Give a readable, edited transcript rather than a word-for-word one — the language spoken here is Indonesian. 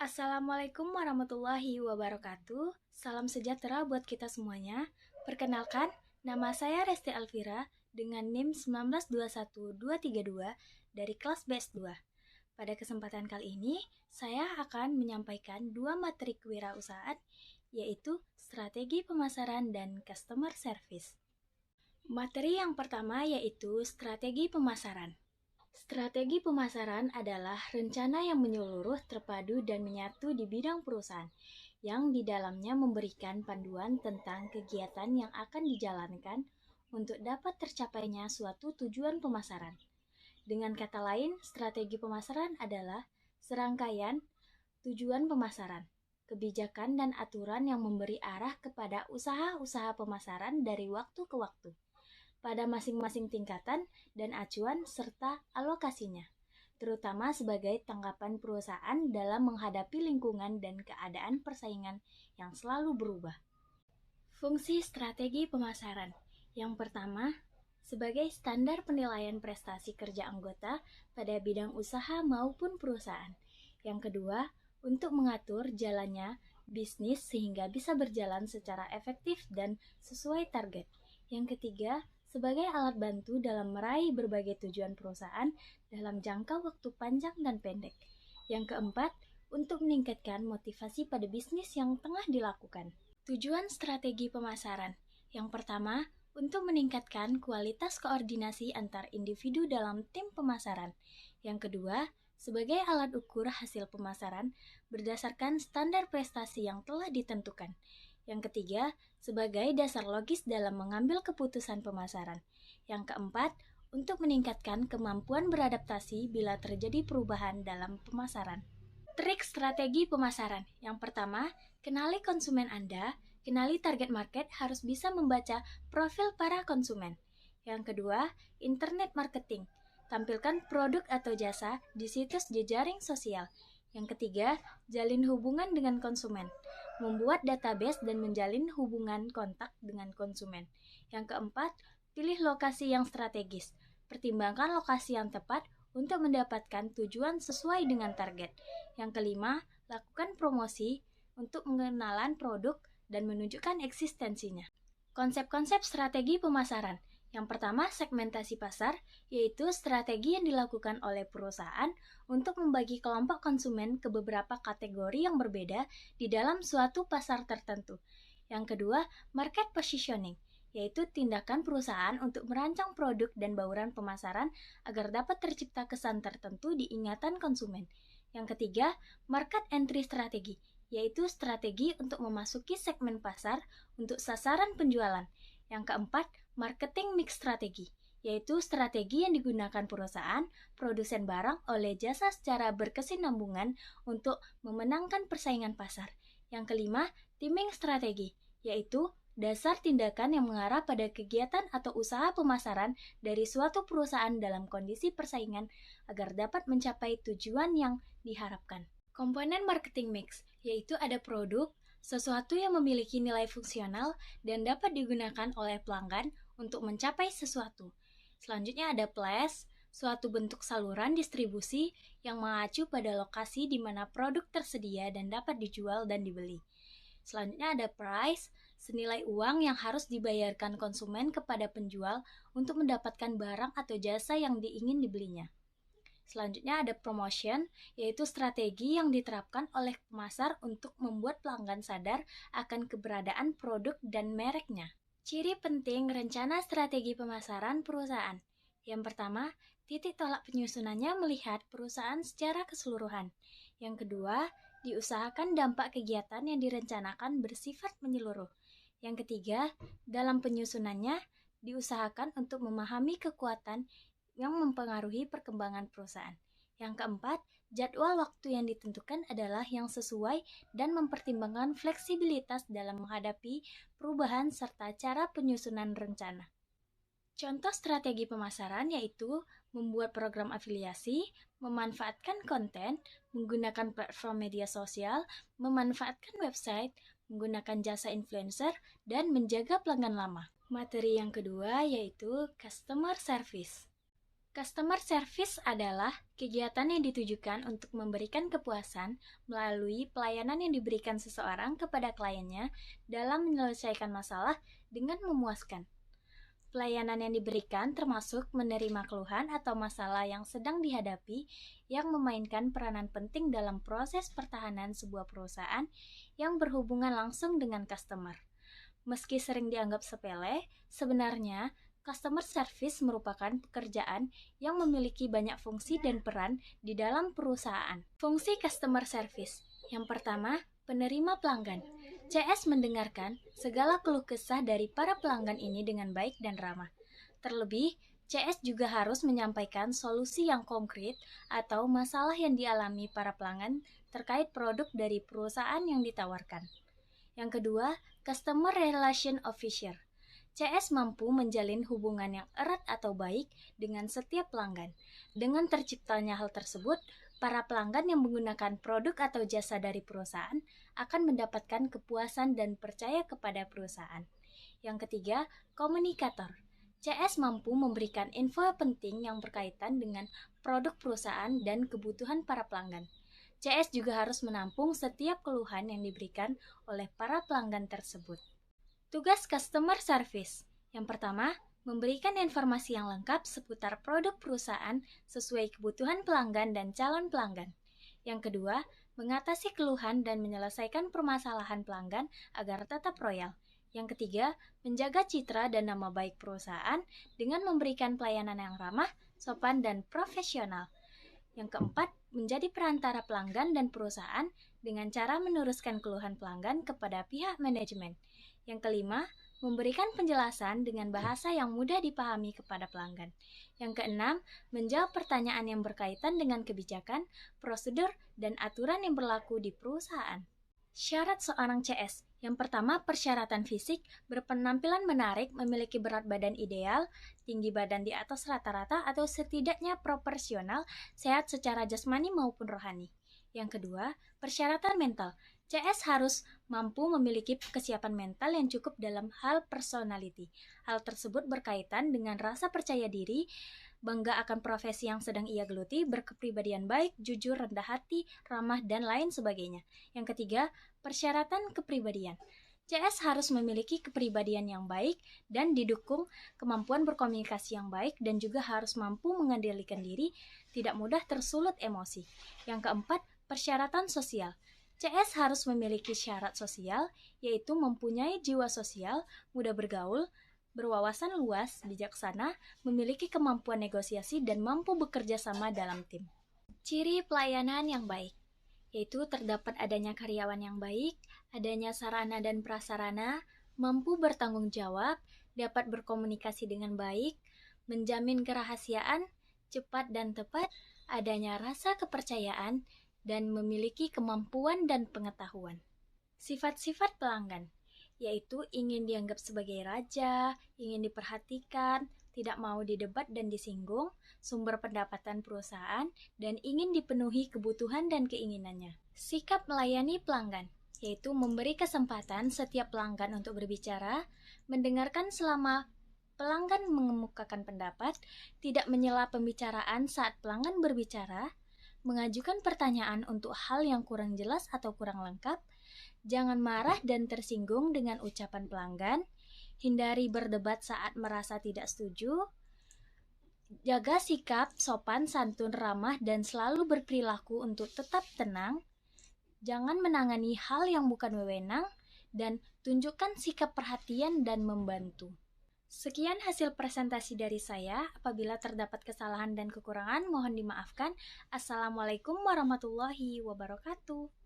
Assalamualaikum warahmatullahi wabarakatuh. Salam sejahtera buat kita semuanya. Perkenalkan, nama saya Resti Alvira dengan NIM 1921232 dari kelas BS2. Pada kesempatan kali ini, saya akan menyampaikan dua materi kewirausahaan, yaitu strategi pemasaran dan customer service. Materi yang pertama yaitu strategi pemasaran. Strategi pemasaran adalah rencana yang menyeluruh, terpadu, dan menyatu di bidang perusahaan, yang di dalamnya memberikan panduan tentang kegiatan yang akan dijalankan untuk dapat tercapainya suatu tujuan pemasaran. Dengan kata lain, strategi pemasaran adalah serangkaian tujuan pemasaran, kebijakan, dan aturan yang memberi arah kepada usaha-usaha pemasaran dari waktu ke waktu pada masing-masing tingkatan dan acuan serta alokasinya, terutama sebagai tanggapan perusahaan dalam menghadapi lingkungan dan keadaan persaingan yang selalu berubah. Fungsi strategi pemasaran. Yang pertama, sebagai standar penilaian prestasi kerja anggota pada bidang usaha maupun perusahaan. Yang kedua, untuk mengatur jalannya bisnis sehingga bisa berjalan secara efektif dan sesuai target. Yang ketiga, sebagai alat bantu dalam meraih berbagai tujuan perusahaan dalam jangka waktu panjang dan pendek. Yang keempat, untuk meningkatkan motivasi pada bisnis yang tengah dilakukan. Tujuan strategi pemasaran. Yang pertama, untuk meningkatkan kualitas koordinasi antar individu dalam tim pemasaran. Yang kedua, sebagai alat ukur hasil pemasaran berdasarkan standar prestasi yang telah ditentukan. Yang ketiga, sebagai dasar logis dalam mengambil keputusan pemasaran. Yang keempat, untuk meningkatkan kemampuan beradaptasi bila terjadi perubahan dalam pemasaran. Trik strategi pemasaran. Yang pertama, kenali konsumen Anda. Kenali target market, harus bisa membaca profil para konsumen. Yang kedua, internet marketing. Tampilkan produk atau jasa di situs jejaring sosial. Yang ketiga, jalin hubungan dengan konsumen. Membuat database dan menjalin hubungan kontak dengan konsumen. Yang keempat, pilih lokasi yang strategis. Pertimbangkan lokasi yang tepat untuk mendapatkan tujuan sesuai dengan target. Yang kelima, lakukan promosi untuk pengenalan produk dan menunjukkan eksistensinya. Konsep-konsep strategi pemasaran. Yang pertama, segmentasi pasar, yaitu strategi yang dilakukan oleh perusahaan untuk membagi kelompok konsumen ke beberapa kategori yang berbeda di dalam suatu pasar tertentu. Yang kedua, market positioning, yaitu tindakan perusahaan untuk merancang produk dan bauran pemasaran agar dapat tercipta kesan tertentu di ingatan konsumen. Yang ketiga, market entry strategi, yaitu strategi untuk memasuki segmen pasar untuk sasaran penjualan. Yang keempat, marketing mix strategi, yaitu strategi yang digunakan perusahaan, produsen barang oleh jasa secara berkesinambungan untuk memenangkan persaingan pasar. Yang kelima, teaming strategi, yaitu dasar tindakan yang mengarah pada kegiatan atau usaha pemasaran dari suatu perusahaan dalam kondisi persaingan agar dapat mencapai tujuan yang diharapkan. Komponen marketing mix, yaitu ada produk, sesuatu yang memiliki nilai fungsional dan dapat digunakan oleh pelanggan untuk mencapai sesuatu. Selanjutnya ada place, suatu bentuk saluran distribusi yang mengacu pada lokasi di mana produk tersedia dan dapat dijual dan dibeli. Selanjutnya ada price, senilai uang yang harus dibayarkan konsumen kepada penjual untuk mendapatkan barang atau jasa yang ingin dibelinya. Selanjutnya ada promotion, yaitu strategi yang diterapkan oleh pemasar untuk membuat pelanggan sadar akan keberadaan produk dan mereknya. Ciri penting rencana strategi pemasaran perusahaan. Yang pertama, titik tolak penyusunannya melihat perusahaan secara keseluruhan. Yang kedua, diusahakan dampak kegiatan yang direncanakan bersifat menyeluruh. Yang ketiga, dalam penyusunannya diusahakan untuk memahami kekuatan yang mempengaruhi perkembangan perusahaan. Yang keempat, jadwal waktu yang ditentukan adalah yang sesuai dan mempertimbangkan fleksibilitas dalam menghadapi perubahan serta cara penyusunan rencana. Contoh strategi pemasaran yaitu membuat program afiliasi, memanfaatkan konten, menggunakan platform media sosial, memanfaatkan website, menggunakan jasa influencer, dan menjaga pelanggan lama. Materi yang kedua yaitu customer service. Customer service adalah kegiatan yang ditujukan untuk memberikan kepuasan melalui pelayanan yang diberikan seseorang kepada kliennya dalam menyelesaikan masalah dengan memuaskan. Pelayanan yang diberikan termasuk menerima keluhan atau masalah yang sedang dihadapi yang memainkan peranan penting dalam proses pertahanan sebuah perusahaan yang berhubungan langsung dengan customer. Meski sering dianggap sepele, sebenarnya customer service merupakan pekerjaan yang memiliki banyak fungsi dan peran di dalam perusahaan. Fungsi customer service. Yang pertama, penerima pelanggan. CS mendengarkan segala keluh kesah dari para pelanggan ini dengan baik dan ramah. Terlebih, CS juga harus menyampaikan solusi yang konkret atau masalah yang dialami para pelanggan terkait produk dari perusahaan yang ditawarkan. Yang kedua, Customer Relation Officer. CS mampu menjalin hubungan yang erat atau baik dengan setiap pelanggan. Dengan terciptanya hal tersebut, para pelanggan yang menggunakan produk atau jasa dari perusahaan akan mendapatkan kepuasan dan percaya kepada perusahaan. Yang ketiga, komunikator. CS mampu memberikan info penting yang berkaitan dengan produk perusahaan dan kebutuhan para pelanggan. CS juga harus menampung setiap keluhan yang diberikan oleh para pelanggan tersebut. Tugas customer service. Yang pertama, memberikan informasi yang lengkap seputar produk perusahaan sesuai kebutuhan pelanggan dan calon pelanggan. Yang kedua, mengatasi keluhan dan menyelesaikan permasalahan pelanggan agar tetap royal. Yang ketiga, menjaga citra dan nama baik perusahaan dengan memberikan pelayanan yang ramah, sopan, dan profesional. Yang keempat, menjadi perantara pelanggan dan perusahaan dengan cara meneruskan keluhan pelanggan kepada pihak manajemen. Yang kelima, memberikan penjelasan dengan bahasa yang mudah dipahami kepada pelanggan. Yang keenam, menjawab pertanyaan yang berkaitan dengan kebijakan, prosedur, dan aturan yang berlaku di perusahaan. Syarat seorang CS. Yang pertama, persyaratan fisik, berpenampilan menarik, memiliki berat badan ideal, tinggi badan di atas rata-rata atau setidaknya proporsional, sehat secara jasmani maupun rohani. Yang kedua, persyaratan mental. CS harus mampu memiliki kesiapan mental yang cukup dalam hal personality. Hal tersebut berkaitan dengan rasa percaya diri, bangga akan profesi yang sedang ia geluti, berkepribadian baik, jujur, rendah hati, ramah, dan lain sebagainya. Yang ketiga, persyaratan kepribadian. CS harus memiliki kepribadian yang baik dan didukung kemampuan berkomunikasi yang baik dan juga harus mampu mengendalikan diri, tidak mudah tersulut emosi. Yang keempat, persyaratan sosial. CS harus memiliki syarat sosial, yaitu mempunyai jiwa sosial, mudah bergaul, berwawasan luas, bijaksana, memiliki kemampuan negosiasi, dan mampu bekerja sama dalam tim. Ciri pelayanan yang baik, yaitu terdapat adanya karyawan yang baik, adanya sarana dan prasarana, mampu bertanggung jawab, dapat berkomunikasi dengan baik, menjamin kerahasiaan, cepat dan tepat, adanya rasa kepercayaan, dan memiliki kemampuan dan pengetahuan. Sifat-sifat pelanggan, yaitu ingin dianggap sebagai raja, ingin diperhatikan, tidak mau didebat dan disinggung, sumber pendapatan perusahaan, dan ingin dipenuhi kebutuhan dan keinginannya. Sikap melayani pelanggan, yaitu memberi kesempatan setiap pelanggan untuk berbicara, mendengarkan selama pelanggan mengemukakan pendapat, tidak menyela pembicaraan saat pelanggan berbicara, mengajukan pertanyaan untuk hal yang kurang jelas atau kurang lengkap, jangan marah dan tersinggung dengan ucapan pelanggan, hindari berdebat saat merasa tidak setuju, jaga sikap sopan, santun, ramah, dan selalu berperilaku untuk tetap tenang, jangan menangani hal yang bukan wewenang, dan tunjukkan sikap perhatian dan membantu. Sekian hasil presentasi dari saya. Apabila terdapat kesalahan dan kekurangan, mohon dimaafkan. Assalamualaikum warahmatullahi wabarakatuh.